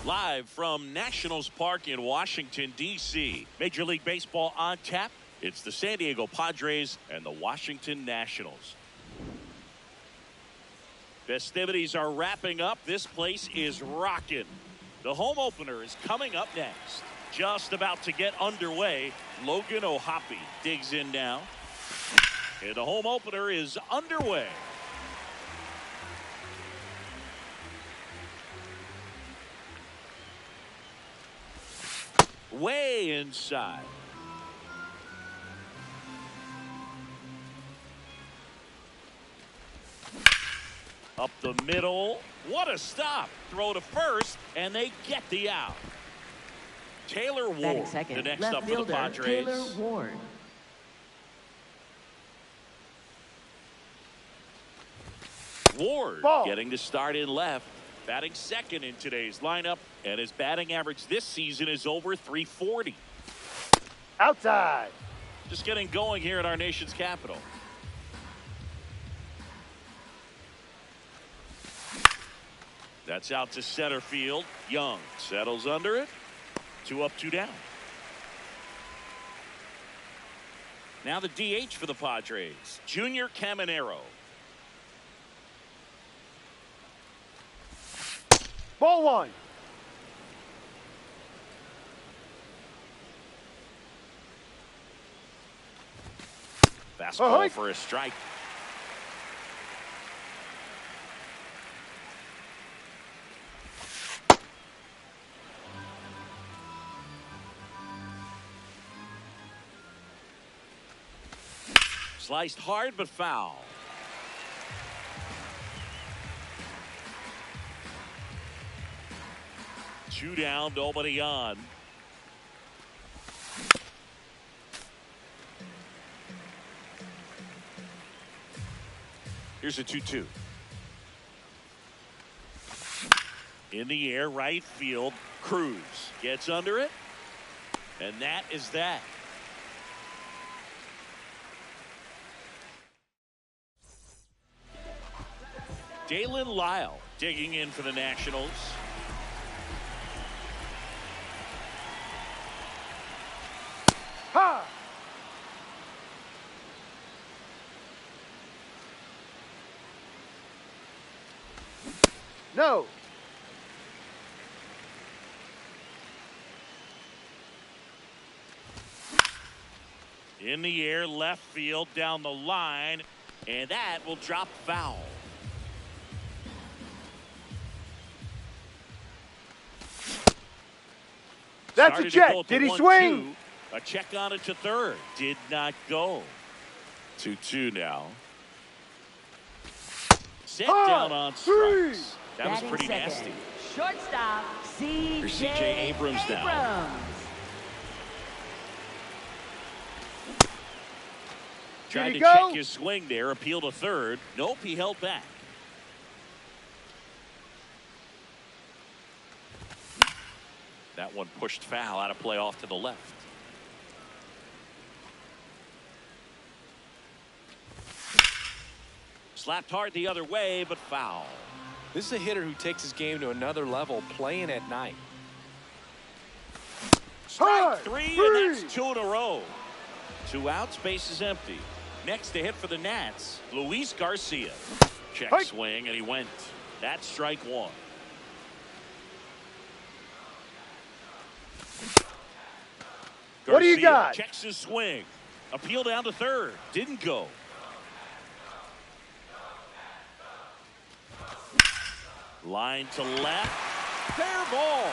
Live from Nationals Park in Washington, D.C. Major League Baseball on tap. It's the San Diego Padres and the Washington Nationals. Festivities are wrapping up. This place is rocking. The home opener is coming up next. Just about to get underway. Logan O'Hoppe digs in now. And the home opener is underway. Way inside. Up the middle. What a stop. Throw to first, and they get the out. Taylor Ward, the next left up for the Padres. Taylor Ward. Ward Ball. getting the start in left. Batting second in today's lineup, and his batting average this season is over .340. Outside. Just getting going here at our nation's capital. That's out to center field. Young settles under it. 2 up, 2 down. Now the DH for the Padres, Junior Caminero. Ball 1. Fastball for a strike. Sliced hard but foul. Two down, nobody on. Here's a 2-2. In the air, right field. Cruz gets under it. And that is that. Dalen Lyle digging in for the Nationals. Ha! No. In the air, left field, down the line, and that will drop foul. That's Started a check. to go Did he 1-2. swing? A check on it to third. Did not go. 2-2 now. Set down on strikes. That was pretty nasty. Shortstop, Here's C.J. Abrams now. Tried to check his swing there. Appeal to third. Nope, he held back. That one pushed foul out of play off to the left. Slapped hard the other way, but foul. This is a hitter who takes his game to another level, playing at night. Strike three, and that's 2 in a row. 2 outs, base is empty. Next to hit for the Nats, Luis Garcia. Check swing, and he went. That's strike 1. What do you got? Checks his swing. Appeal down to third. Didn't go. Line to left. Fair ball.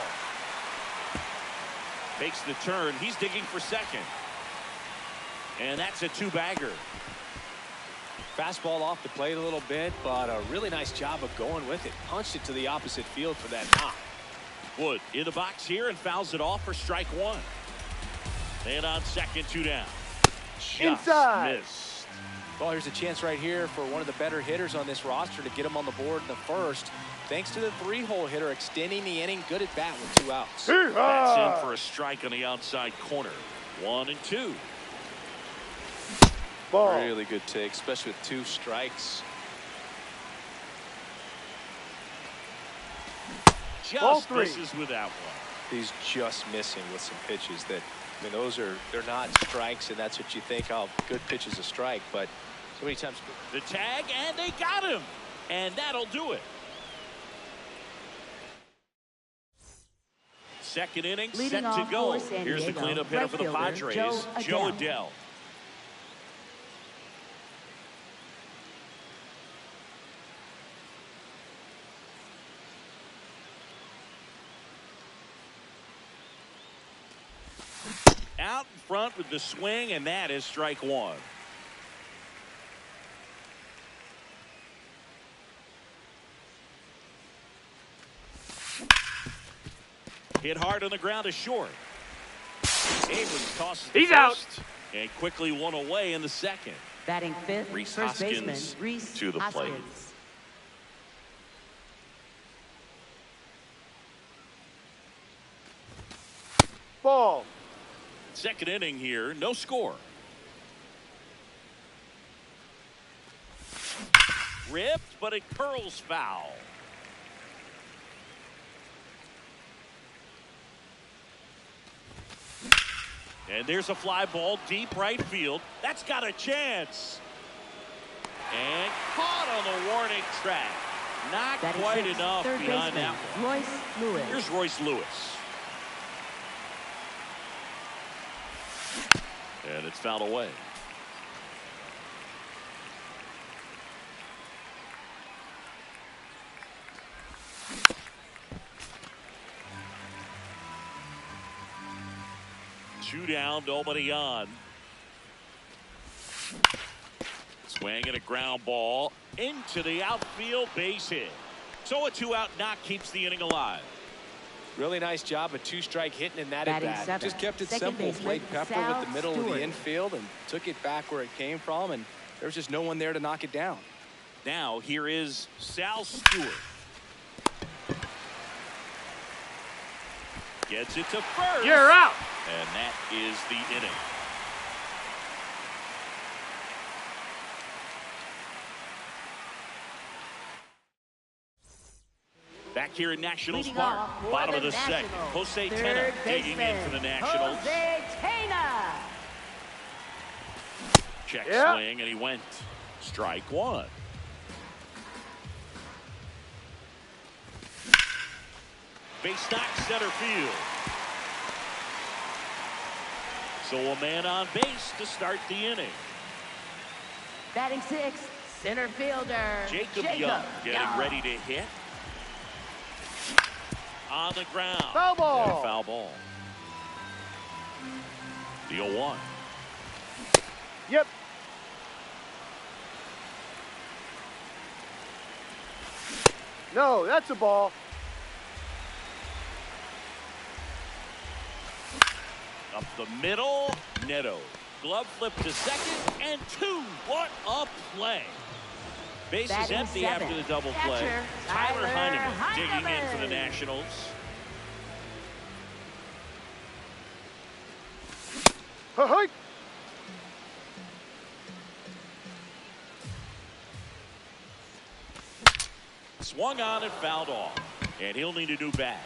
Makes the turn. He's digging for second. And that's a 2-bagger. Fastball off the plate a little bit, but a really nice job of going with it. Punched it to the opposite field for that knock. Wood in the box here and fouls it off for strike 1. And on second, 2 down. Just inside. Missed. Well, here's a chance right here for one of the better hitters on this roster to get him on the board in the first. Thanks to the 3-hole hitter extending the inning. Good at bat with 2 outs. That's in for a strike on the outside corner. 1-2. Ball. Really good take, especially with 2 strikes. just misses with that one. He's just missing with some pitches that, I mean, they're not strikes, and that's what you think, oh, good pitch is a strike, but so many times. The tag, and they got him, and that'll do it. Second inning Leading set to go. Here's the Diego, cleanup hitter for the Padres, Joe Adell. Out in front with the swing, and that is strike one. Hit hard on the ground to short. Abrams tosses the He's first, out. and quickly one away in the second. Batting fifth, Rhys first baseman Hoskins Rhys to the plate. Hoskins. Ball. Second inning here, no score. Ripped, but it curls foul. And there's a fly ball deep right field. That's got a chance. And caught on the warning track. Not Batting quite sixth, enough third behind baseman, that one. Royce Lewis. Here's Royce Lewis. And it's fouled away. Two down, nobody on. Swing and a ground ball into the outfield, base hit. So a two-out knock keeps the inning alive. Really nice job, a two-strike hitting in that Batting at-bat. seventh, Just kept it second simple, baseman, played Pepper Sal with the middle of Stewart. the infield and took it back where it came from, and there was just no one there to knock it down. Now here is Sal Stewart. Gets it to first. You're out. And that is the inning. Back here in Nationals Leading Park, off for bottom of the Nationals, second. Jose third Tena digging in baseman, for the Nationals. Jose Tena. Check Yeah. swing, and he went. Strike one. Base knock center field. So a man on base to start the inning. Batting sixth, center fielder Jacob Young getting ready to hit. On the ground. Foul ball. And a foul ball. The 0-1. Yep. No, that's a ball. Up the middle, Neto. Glove flip to second, and two. What a play. Base is Batting empty seventh, after the double play. catcher, Tyler Tyler Heineman digging in for the Heineman. Nationals. Hey. Swung on and fouled off. And he'll need a new bat.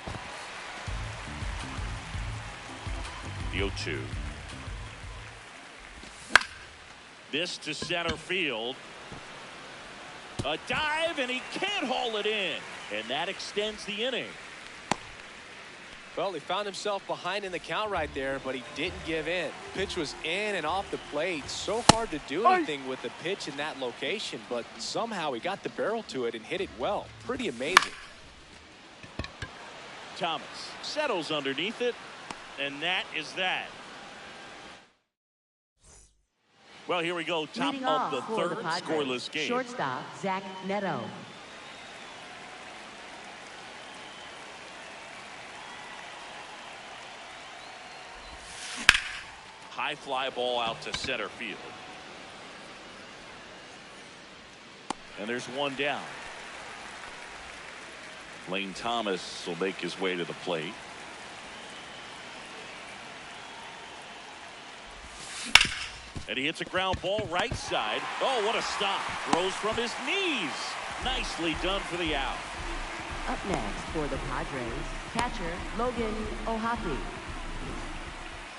The 0-2. This to center field. A dive, and he can't haul it in. And that extends the inning. Well, he found himself behind in the count right there, but he didn't give in. Pitch was in and off the plate. So hard to do anything with the pitch in that location, but somehow he got the barrel to it and hit it well. Pretty amazing. Thomas settles underneath it, and that is that. Well, here we go. Top Leading of off the for third, the Padres, scoreless game. shortstop Zach Neto. High fly ball out to center field. And there's one down. Lane Thomas will make his way to the plate. And he hits a ground ball right side. Oh, what a stop. Throws from his knees. Nicely done for the out. Up next for the Padres, catcher Logan O'Hoppe.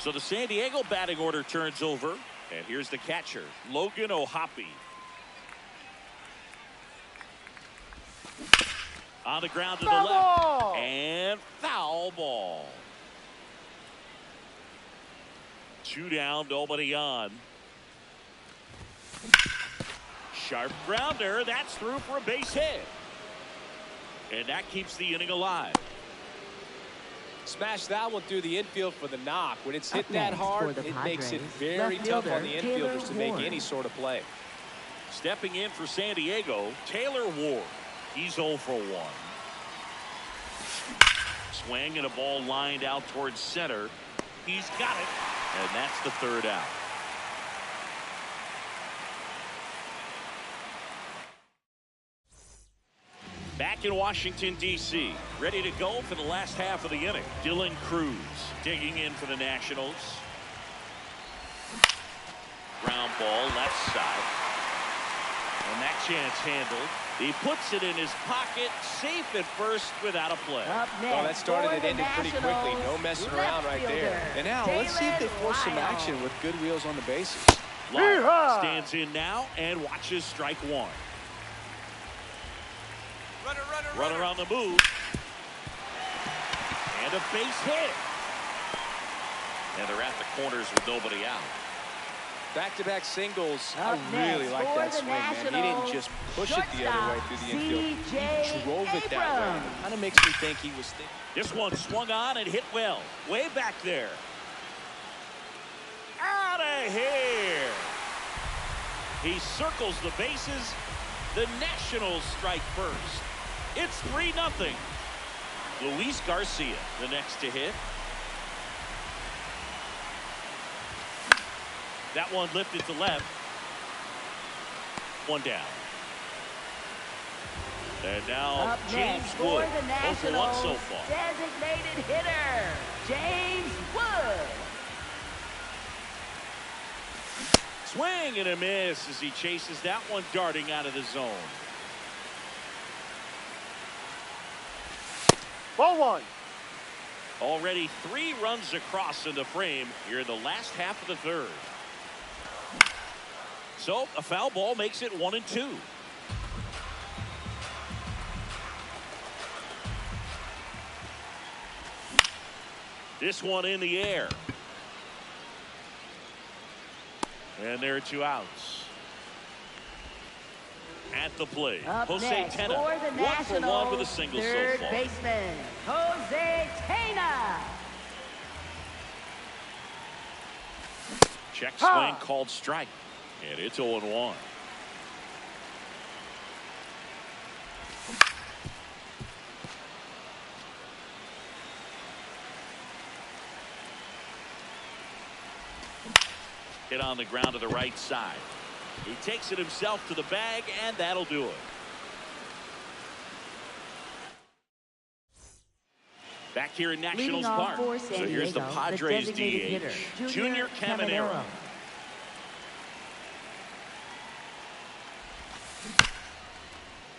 So the San Diego batting order turns over. And here's the catcher, Logan O'Hoppe. On the ground to the Foul left. ball! And foul ball. 2 down, nobody on. Sharp grounder. That's through for a base hit. And that keeps the inning alive. Smash that one through the infield for the knock. When it's hit Up that next hard, for the it makes it Padres, very left tough on fielder the Taylor infielders to make Ward. any sort of play. Stepping in for San Diego, Taylor Ward. He's 0 for 1. Swing and a ball lined out towards center. He's got it. And that's the 3rd out. Back in Washington, D.C., ready to go for the last half of the inning. Dylan Cruz digging in for the Nationals. Ground ball left side. And that chance handled. He puts it in his pocket, safe at first without a play. Up next Well, that started for and the ended pretty quickly. No Nationals, messing left around right there. fielder, And now let's see if they force some Lyle. action with good wheels on the bases. Lyle Yeehaw! stands in now and watches strike 1. Runner on the move. And a base hit. And they're at the corners with nobody out. Back-to-back singles. Up I really next like for that the swing, man. He didn't just push it the other way through the infield. C.J. He drove it that way. Abrams. Kind of makes me think he was thinking. This one swung on and hit well. Way back there. Out of here. He circles the bases. The Nationals strike first. It's 3-0. Luis Garcia, the next to hit. That one lifted to left. 1 down. And now Up James next Wood, for the 0 for 1 so Nationals, far. designated hitter, James Wood. Swing and a miss as he chases that one darting out of the zone. Ball 1. Already 3 runs across in the frame here in the last half of the 3rd. So a foul ball makes it 1-2. This one in the air. And there are 2 outs. At the plate, Up Jose next Tena, for the 1 for 1 with a Nationals, single so third far. baseman, Jose Tena. Check Ha! swing called strike. And it's 0-1. Hit on the ground to the right side. He takes it himself to the bag, and that'll do it. Back here in Leading Nationals off Park. for San So here's the Diego, Padres designated DH, hitter, Junior Caminero.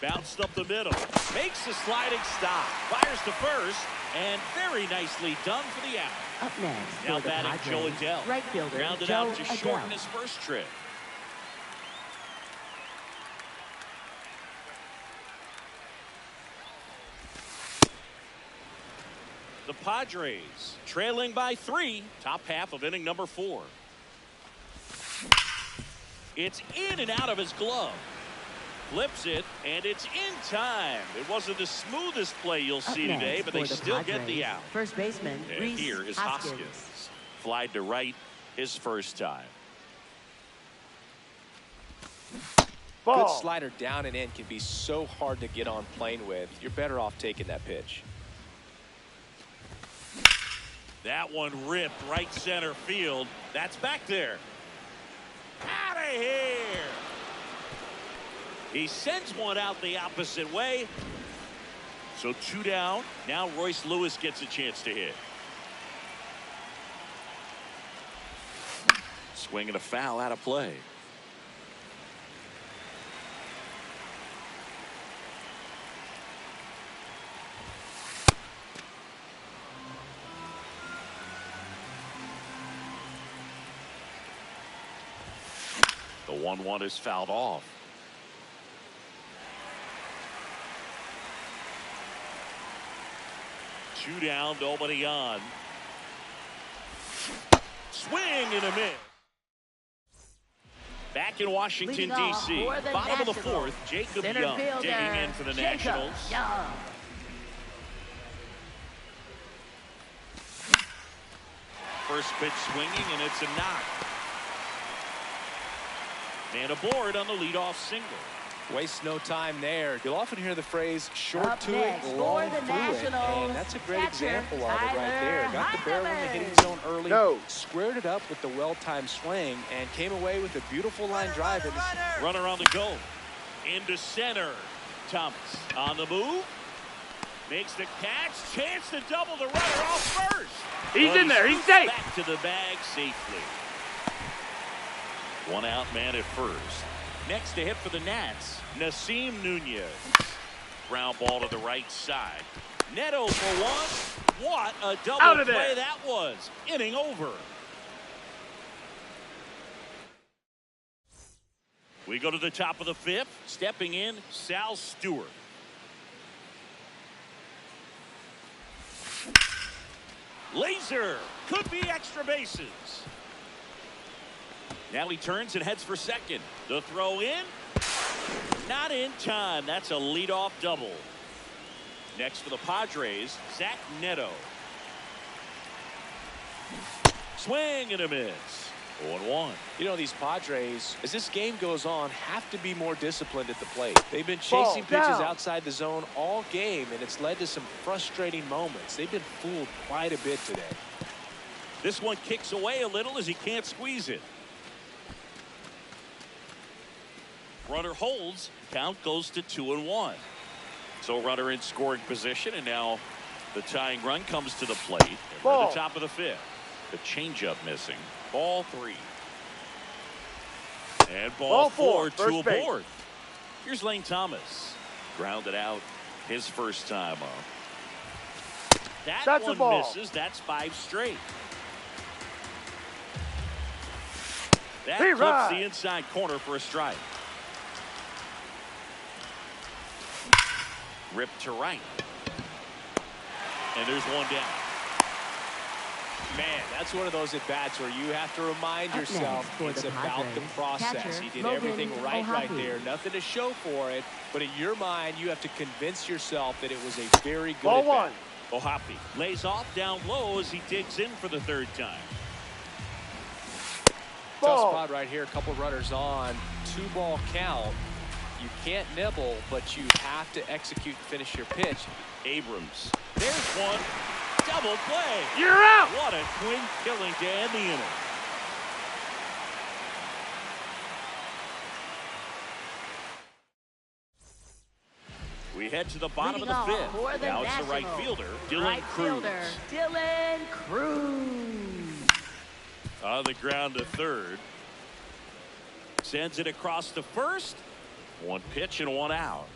Bounced up the middle. Makes a sliding stop. Fires to first. And very nicely done for the out. Up next Now for the batting Joe Padres, Adele. right fielder Grounded Joe out to Adele. shorten his first trip. The Padres trailing by 3. Top half of inning number 4. It's in and out of his glove. Flips it, and it's in time. It wasn't the smoothest play you'll Up see next today, but they for the still get Padres, the out. First baseman, And Rhys here is Hoskins. Flied to right his first time. Ball. Good slider down and in can be so hard to get on plane with. You're better off taking that pitch. That one ripped right center field. That's back there. Out of here. He sends one out the opposite way. So 2 down. Now Royce Lewis gets a chance to hit. Swing and a foul out of play. 1-1 is fouled off. Two down, nobody on. Swing and a miss. Back in Washington, D.C. Bottom of the fourth, Jacob Young digging in for the Nationals. First pitch swinging, and it's a knock. And aboard on the leadoff single. Waste no time there. You'll often hear the phrase short to it, long through it. And that's a great example of it right there. Got the barrel in the hitting zone early, squared it up with the well-timed swing, and came away with a beautiful line drive. Runner on the go. Into center. Thomas on the move. Makes the catch. Chance to double the runner off first. He's in there. He's safe. Back to the bag safely. One out man at first. Next to hit for the Nats, Nasim Nunez. Ground ball to the right side. Neto for one. What a double play that was. Inning over. We go to the top of the fifth. Stepping in, Sal Stewart. Laser. Could be extra bases. Now he turns and heads for second. The throw in. Not in time. That's a leadoff double. Next for the Padres, Zach Neto. Swing and a miss. 0-1. You know, these Padres, as this game goes on, have to be more disciplined at the plate. They've been chasing pitches outside the zone all game, and it's led to some frustrating moments. They've been fooled quite a bit today. This one kicks away a little as he can't squeeze it. Runner holds. Count goes to 2-1. So runner in scoring position, and now the tying run comes to the plate. And we're at the top of the fifth. The changeup missing. Ball 3. And ball 4. Two aboard. Here's Lane Thomas. Grounded out his first time up. That's one misses. That's 5 straight. That clips the inside corner for a strike. Ripped to right. And there's one down. Man, that's one of those at-bats where you have to remind yourself it's about the process. He did everything right there. Nothing to show for it. But in your mind, you have to convince yourself that it was a very good at-bat. O'Hoppe lays off down low as he digs in for the third time. Tough spot right here. A couple runners on. 2-ball count. You can't nibble, but you have to execute and finish your pitch. Abrams. There's one. Double play. You're out. What a twin killing to end the inning. We head to the bottom of the fifth. Now it's the right fielder, Dylan Cruz. On the ground to third. Sends it across to first. One pitch and one out.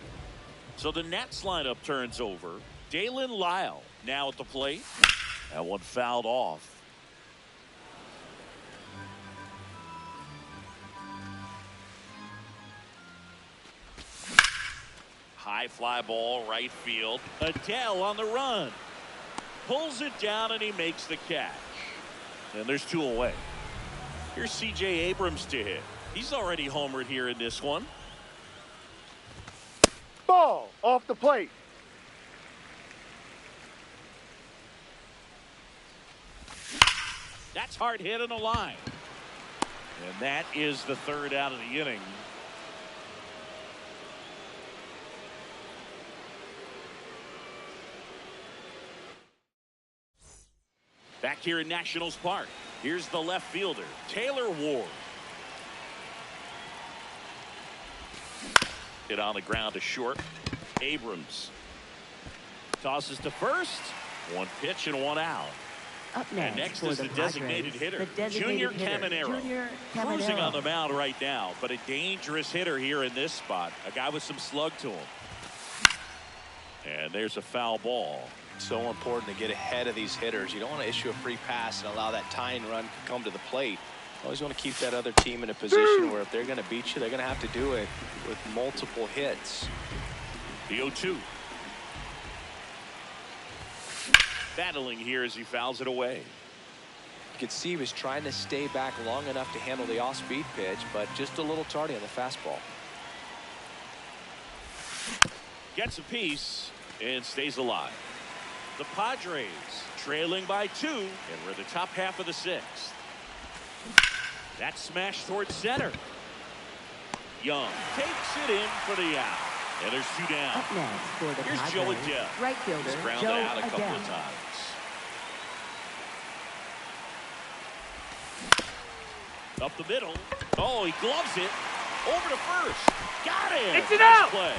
So the Nats lineup turns over. Dalen Lyle now at the plate. That one fouled off. High fly ball, right field. Adele on the run. Pulls it down and he makes the catch. And there's 2 away. Here's C.J. Abrams to hit. He's already homered here in this one. Ball off the plate. That's hard hit on the line. And that is the third out of the inning. Back here in Nationals Park, here's the left fielder, Taylor Ward. Hit on the ground to short. Abrams tosses to first. One pitch and one out. Up next, and next is the designated hitter, Junior Caminero. Cruising on the mound right now, but a dangerous hitter here in this spot. A guy with some slug to him. And there's a foul ball. So important to get ahead of these hitters. You don't want to issue a free pass and allow that tying run to come to the plate. Always want to keep that other team in a position where if they're going to beat you, they're going to have to do it with multiple hits. The 0-2. Battling here as he fouls it away. You could see he was trying to stay back long enough to handle the off-speed pitch, but just a little tardy on the fastball. Gets a piece and stays alive. The Padres trailing by 2, and we're in the top half of the 6th. That smash towards center. Young takes it in for the out. And there's 2 down. Up next for the Here's Padres, Joe Adell. right fielder He's grounded Joe out a couple Adell. of times. Up the middle. Oh, he gloves it. Over to first. Got it. It's an Nice out. play.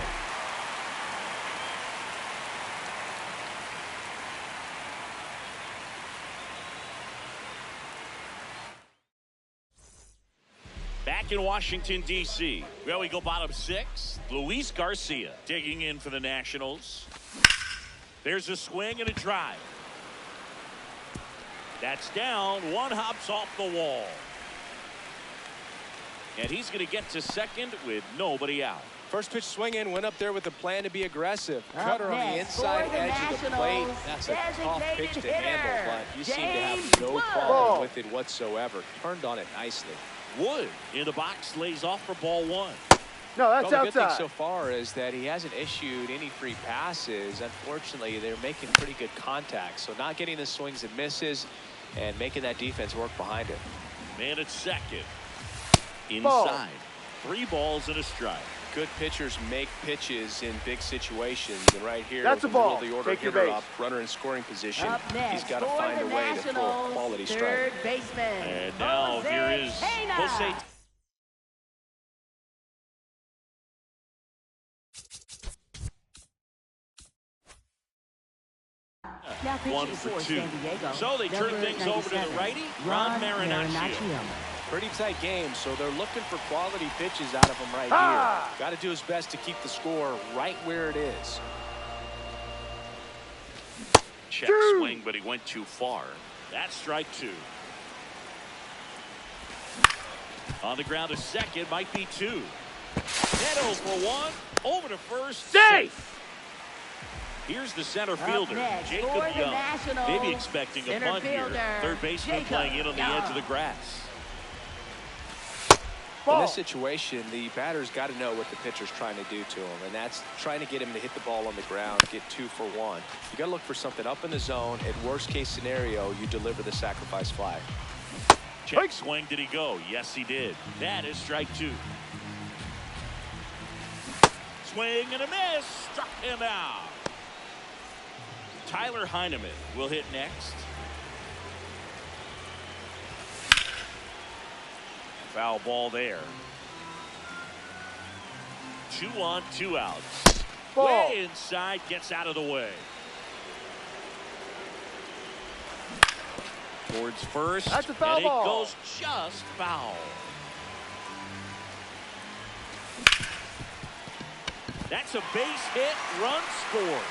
Back in Washington, D.C. Well, we go bottom 6. Luis Garcia digging in for the Nationals. There's a swing and a drive. That's down. One hops off the wall. And he's going to get to second with nobody out. First pitch swing in, went up there with a plan to be aggressive. Up Cutter on the next inside for the edge of the plate. Nationals, That's a tough pitch to designated handle, hitter, but you seem to James have no Wood. problem with it whatsoever. Turned on it nicely. Wood in the box lays off for ball 1. No, that's Well, the good thing outside. so far is that he hasn't issued any free passes. Unfortunately, they're making pretty good contact, so not getting the swings and misses and making that defense work behind it. Man at second. Ball. Inside. 3 balls and a strike. Good pitchers make pitches in big situations, and right here, That's a with the middle ball. of the order Take your hitter base. up, runner in scoring position. Up next He's got to for find the a way to pull a Nationals, quality strike. third baseman. And now Jose here is Tena. Jose. Now pitching 1 for 2. San Diego, So they turn number things over to the 97, righty, Ron Marinaccio. Pretty tight game, so they're looking for quality pitches out of him right Ah! here. Got to do his best to keep the score right where it is. Check Two. swing, but he went too far. That's strike 2. On the ground to second, might be 2. Neto for 1. Over to first. Safe. Here's the center Up fielder, next Jacob for the Young. Nationals, Maybe expecting a center bunt here. fielder, Third baseman Jacob playing in on the edge of the Young. grass. In Ball. this situation, the batter's got to know what the pitcher's trying to do to him, and that's trying to get him to hit the ball on the ground, get 2 for 1. You got to look for something up in the zone. At worst case scenario, you deliver the sacrifice fly. Check swing, did he go? Yes, he did. That is strike 2. Swing and a miss. Struck him out. Tyler Heineman will hit next. Foul ball there. 2 on, 2 outs. Ball. Way inside, gets out of the way. Towards first. That's a foul and ball. it goes just foul. That's a base hit. Run scores.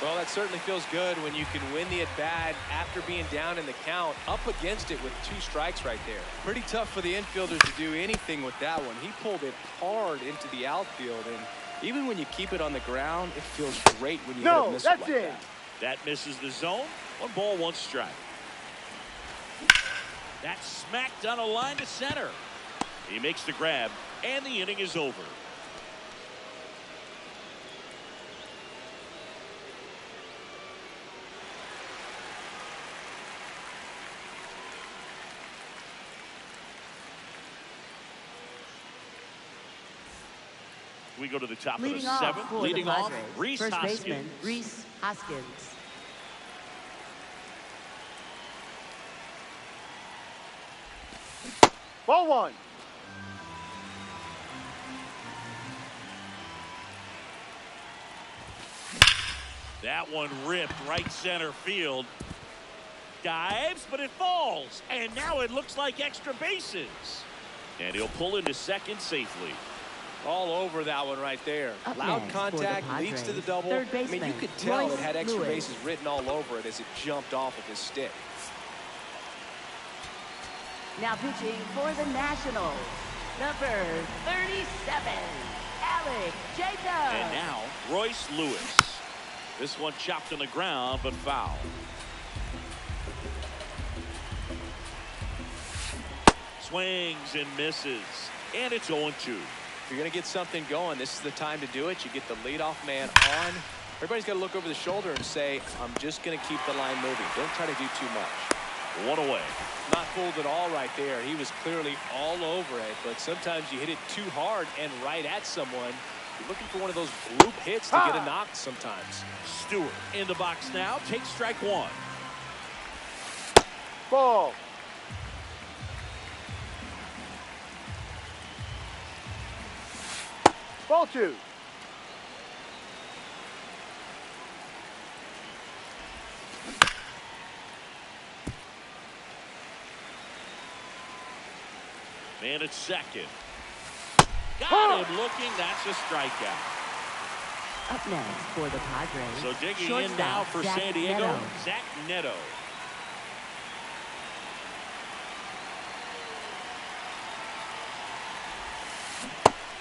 Well, that certainly feels good when you can win the at-bat after being down in the count, up against it with 2 strikes right there. Pretty tough for the infielders to do anything with that one. He pulled it hard into the outfield, and even when you keep it on the ground, it feels great when you hit No, a miss that's like in. that. That misses the zone. 1 ball, 1 strike. That's smacked on a line to center. He makes the grab, and the inning is over. We go to the top Leading of the off 7th. for Leading the off, Padres, Rhys first Hoskins. baseman Rhys Hoskins. Ball 1. That one ripped right center field. Dives, but it falls. And now it looks like extra bases. And he'll pull into second safely. All over that one right there. Up Loud next contact for the leads to the Padres, double. third I mean, you baseman, could tell Royce it had extra Lewis. bases written all over it as it jumped off of his stick. Now pitching for the Nationals, number 37, Alex Jacobs. And now, Royce Lewis. This one chopped on the ground, but foul. Swings and misses, and it's 0-2. If you're going to get something going, this is the time to do it. You get the leadoff man on. Everybody's got to look over the shoulder and say, I'm just going to keep the line moving. Don't try to do too much. One away. Not fooled at all right there. He was clearly all over it, but sometimes you hit it too hard and right at someone. You're looking for one of those bloop hits to get a knock sometimes. Stewart in the box now. Takes strike one. Ball. Ball two. Man at second. Got him looking. That's a strikeout. Up next for the Padres, So digging in shortstop, now for Zach San Diego, Neto. Zach Neto.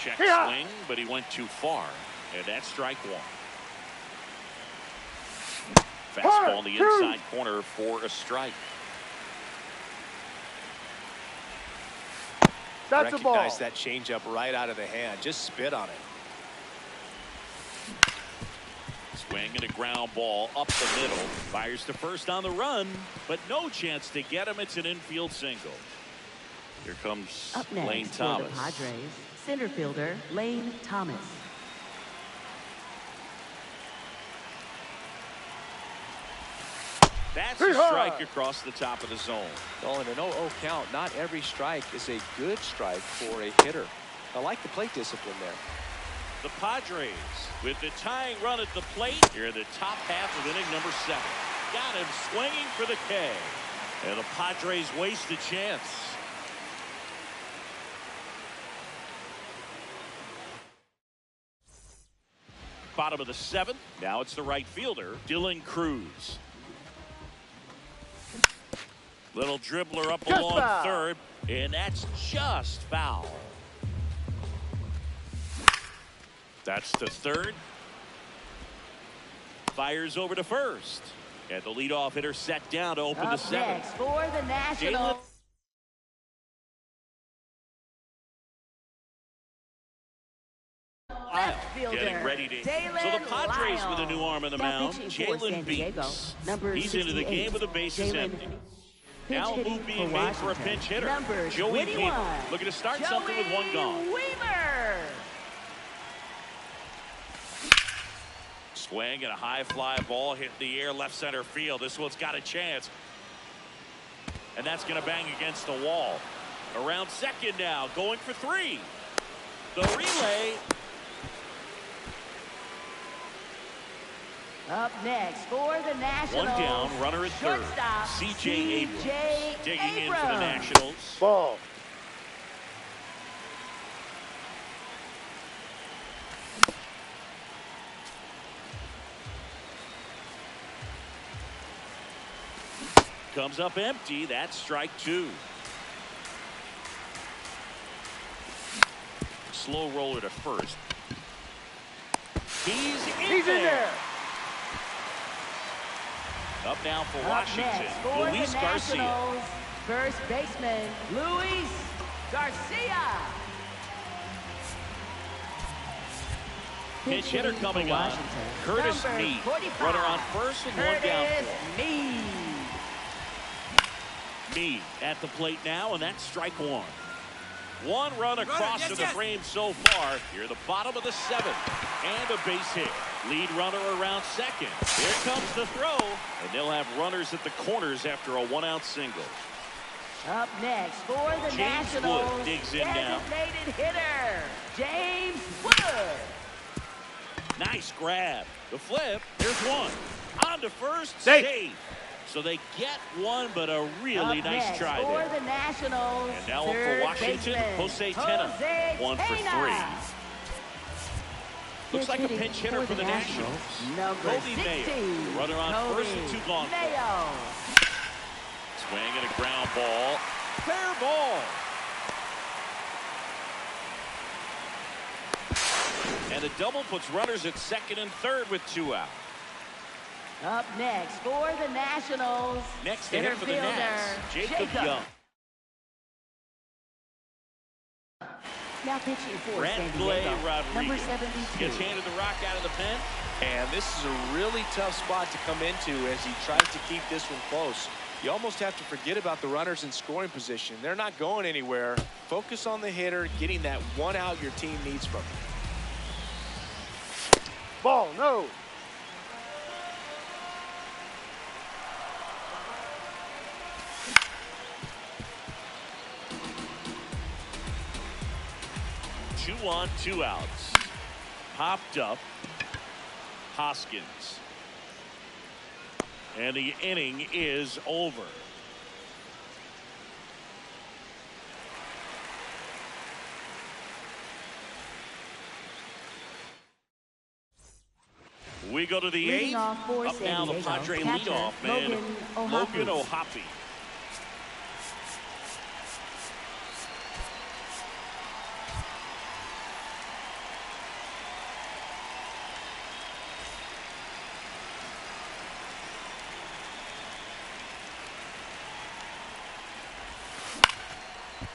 Check swing, but he went too far, and that's strike one. Fastball in the inside corner for a strike. That's a ball. Recognize that changeup right out of the hand. Just spit on it. Swing and a ground ball up the middle. Fires to first on the run, but no chance to get him. It's an infield single. Here comes Up next Lane for Thomas. the Padres, center fielder Lane Thomas. That's a strike across the top of the zone. Oh, in an 0-0 count, not every strike is a good strike for a hitter. I like the plate discipline there. The Padres with the tying run at the plate here in the top half of inning number 7. Got him swinging for the K. And the Padres waste a chance. Bottom of the 7th. Now it's the right fielder, Dylan Cruz. Little dribbler up Just along foul. third, and that's just foul. That's to third. Fires over to first. And the leadoff hitter set down to open the Up 7th. next for the Nationals, left fielder Getting ready to. Jalen So the Padres Lyle. with a new arm on the Now mound. pitching for San Jalen Diego, Beeks. number He's into the 68, game with the bases Jalen. empty. Pitch Now hitting move being for made for a Washington, pinch hitter. number Joey 21, Weaver looking to start something with one gone. Weaver. Swing and a high fly ball hit in the air left center field. This one's got a chance. And that's going to bang against the wall. Around second now, going for 3. The relay. Up next for the Nationals, One down, runner at third. shortstop, C.J. Abrams C.J. digging in for the Abrams. Nationals. Ball. Comes up empty. That's strike 2. Slow roller to first. He's in there. Up now for Up Washington, next for Luis the Garcia. Nationals, first baseman Luis Garcia. Pinch hitter hitting coming for on. Washington, Curtis number Meade. 45, Runner on first and one down. Curtis Meade. Meade at the plate now, and that's strike 1. One run across to the frame so far. Here, the bottom of the 7th, and a base hit. Lead runner around second. Here comes the throw, and they'll have runners at the corners after a 1-out single. Up next for the James Nationals, Wood digs in now. designated hitter James Wood. Nice grab. The flip. Here's one. On to first. Safe. Save. So they get one, but a really Up nice next try for there. the Nationals, And now up for third Washington, baseman, Jose Tena. Jose 1 for Tena. 3. Looks like a pinch hitter for the Nationals. Number Cody 16. Mayo. Runner on first and 2 gone. Mayo. Swing and a ground ball. Fair ball. And the double puts runners at second and third with 2 out. Up next for the Nationals. Next to hit for the Nats, Jacob Young. Now pitching for Brett San Diego, Rodriguez number 72. gets handed the rock out of the pen. And this is a really tough spot to come into as he tries to keep this one close. You almost have to forget about the runners in scoring position. They're not going anywhere. Focus on the hitter, getting that 1 out your team needs from him. Ball, no. Two on, 2 outs. Popped up. Hoskins. And the inning is over. We go to the Leading 8th. off for Up San now the Diego, Padre catcher, leadoff man, Logan O'Hoppe. O'Hoppe.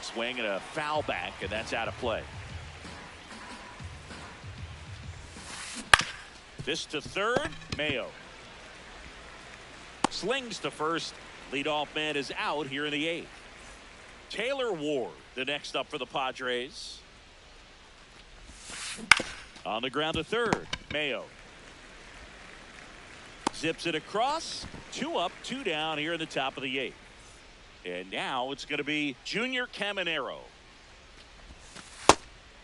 Swing and a foul back, and that's out of play. This to third, Mayo. Slings to first. Leadoff man is out here in the 8th. Taylor Ward, the next up for the Padres. On the ground to third, Mayo. Zips it across. 2 up, 2 down here in the top of the 8th. And now it's going to be Junior Caminero.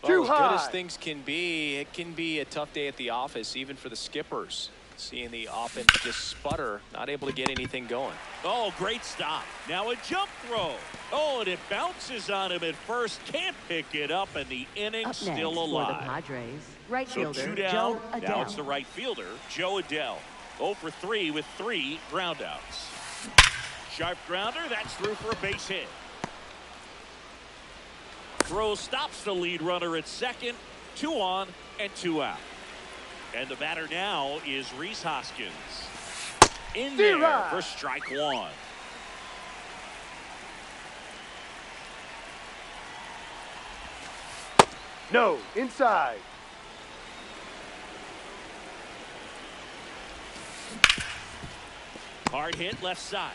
Too Well, as high. good as things can be, it can be a tough day at the office, even for the skippers. Seeing the offense just sputter, not able to get anything going. Oh, great stop. Now a jump throw. Oh, and it bounces on him at first. Can't pick it up, and the inning's Up next still for the alive. Padres, right So fielder 2 down. Joe Now Adele. it's the right fielder, Joe Adele. 0 for 3 with 3 groundouts. Sharp grounder. That's through for a base hit. Throw stops the lead runner at second. 2 on and 2 out. And the batter now is Rhys Hoskins. In there for strike 1. No, inside. Hard hit left side.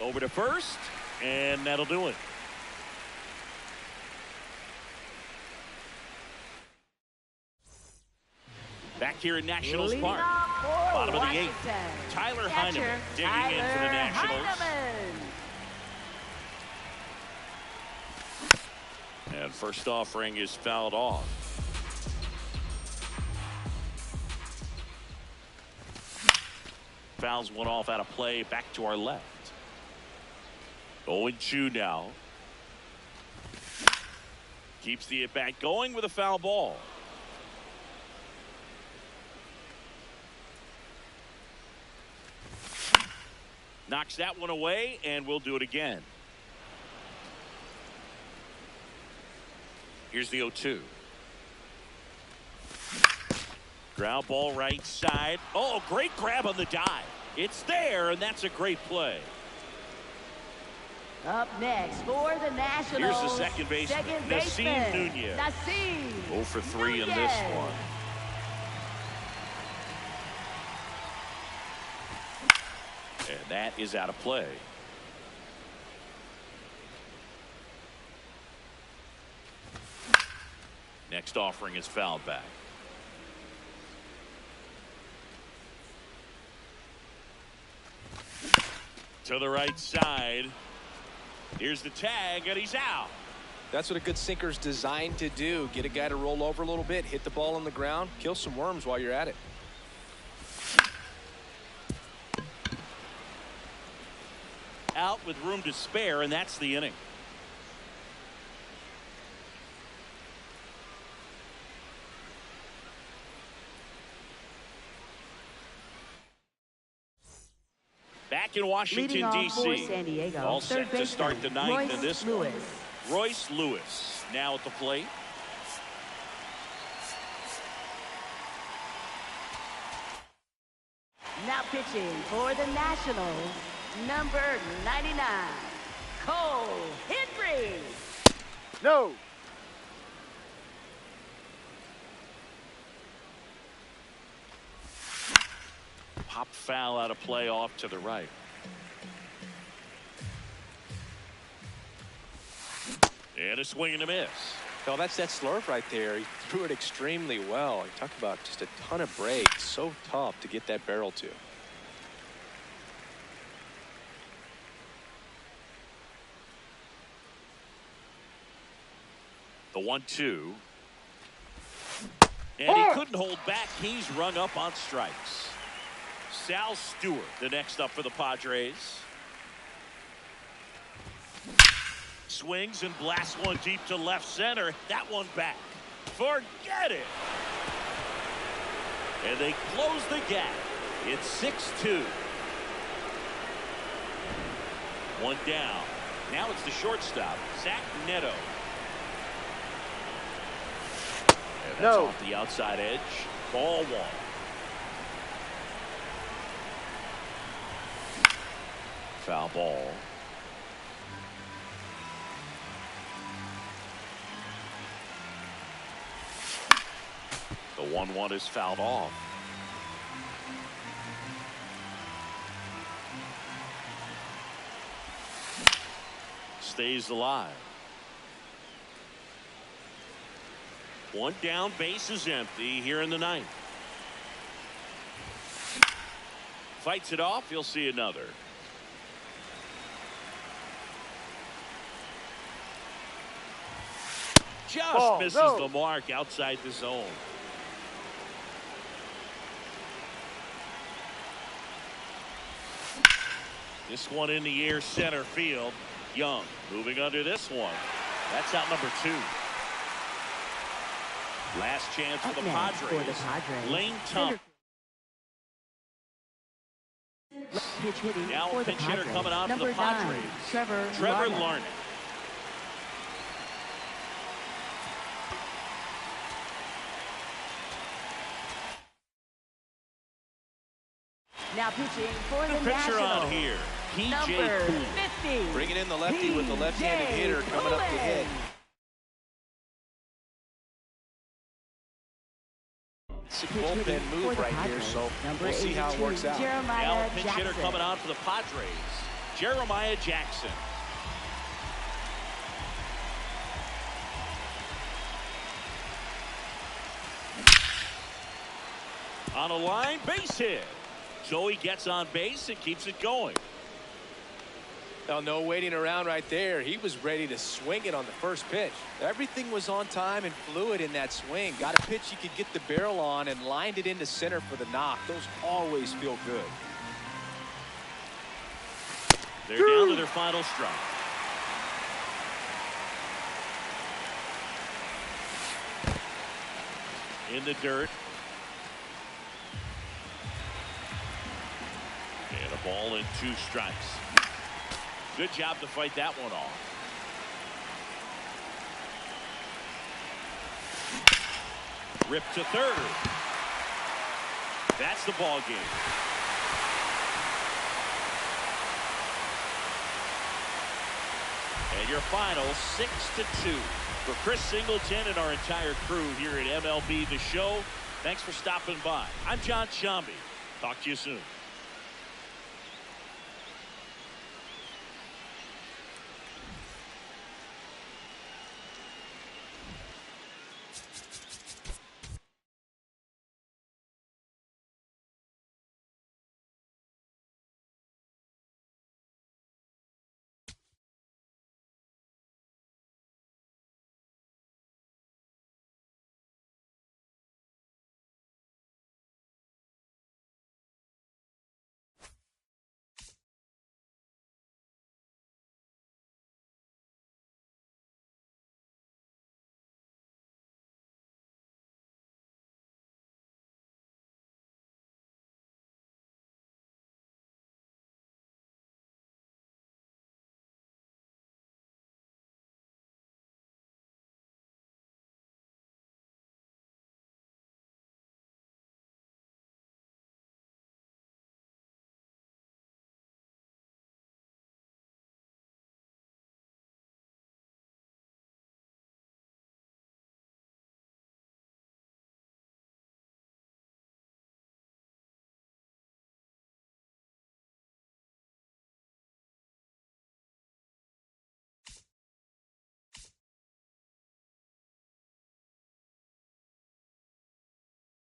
Over to first, and that'll do it. Back here in Nationals Leading Park. off for Bottom of the 8th. Washington, Tyler catcher, Heineman digging in for the Tyler Nationals. Heineman. And first offering is fouled off. Fouls one off out of play. Back to our left. 0-2 now. Keeps the at-bat going with a foul ball. Knocks that one away, and we'll do it again. Here's the 0-2. Ground ball right side. Oh, great grab on the dive. It's there, and that's a great play. Up next for the Nationals. Here's the second baseman, Nasim Nunez. Nasim 0 for 3 in this one. And that is out of play. Next offering is fouled back. To the right side. Here's the tag, and he's out. That's what a good sinker's designed to do. Get a guy to roll over a little bit, hit the ball on the ground, kill some worms while you're at it. Out with room to spare, and that's the inning. back in Washington, Leading off for D.C. San Diego, All third set to start the baseman, ninth Royce in this Lewis. one. Royce Lewis now at the plate. Now pitching for the Nationals, number 99, Cole Henry. No. Pop foul out of play off to the right. And a swing and a miss. Well, that's that slurve right there. He threw it extremely well. You talk about just a ton of breaks. So tough to get that barrel to. The 1-2. And he couldn't hold back. He's rung up on strikes. Sal Stewart, the next up for the Padres. Swings and blasts one deep to left center. That one back. Forget it. And they close the gap. It's 6-2. One down. Now it's the shortstop, Zach Neto. And that's off the outside edge. Ball one. Foul ball. The 1-1 is fouled off. Stays alive. One down, base is empty here in the ninth. Fights it off, you'll see another. Just misses the mark outside the zone. This one in the air, center field. Young moving under this one. That's out number 2. Last chance for the Padres. Lane Thompson. Pitch hitting now for a pinch the hitter Padres. coming on for the Number Padres. 9, Trevor Larnach. Now pitching for the pitcher Nationals. on here, P.J. Number Poole. 50. Bringing in the lefty with the left-handed hitter coming up to hit. It's a bullpen move right here, so we'll see how it works out. Now a pinch hitter coming on for the Padres, Jeremiah Jackson. On a line, base hit. Joey gets on base and keeps it going. Now, no waiting around right there. He was ready to swing it on the first pitch. Everything was on time and fluid in that swing. Got a pitch you could get the barrel on and lined it into center for the knock. Those always feel good. They're down to their final strike. In the dirt. And a ball and 2 strikes. Good job to fight that one off. Rip to third. That's the ball game. And your final 6-2. For Chris Singleton and our entire crew here at MLB The Show, thanks for stopping by. I'm John Sciambi. Talk to you soon.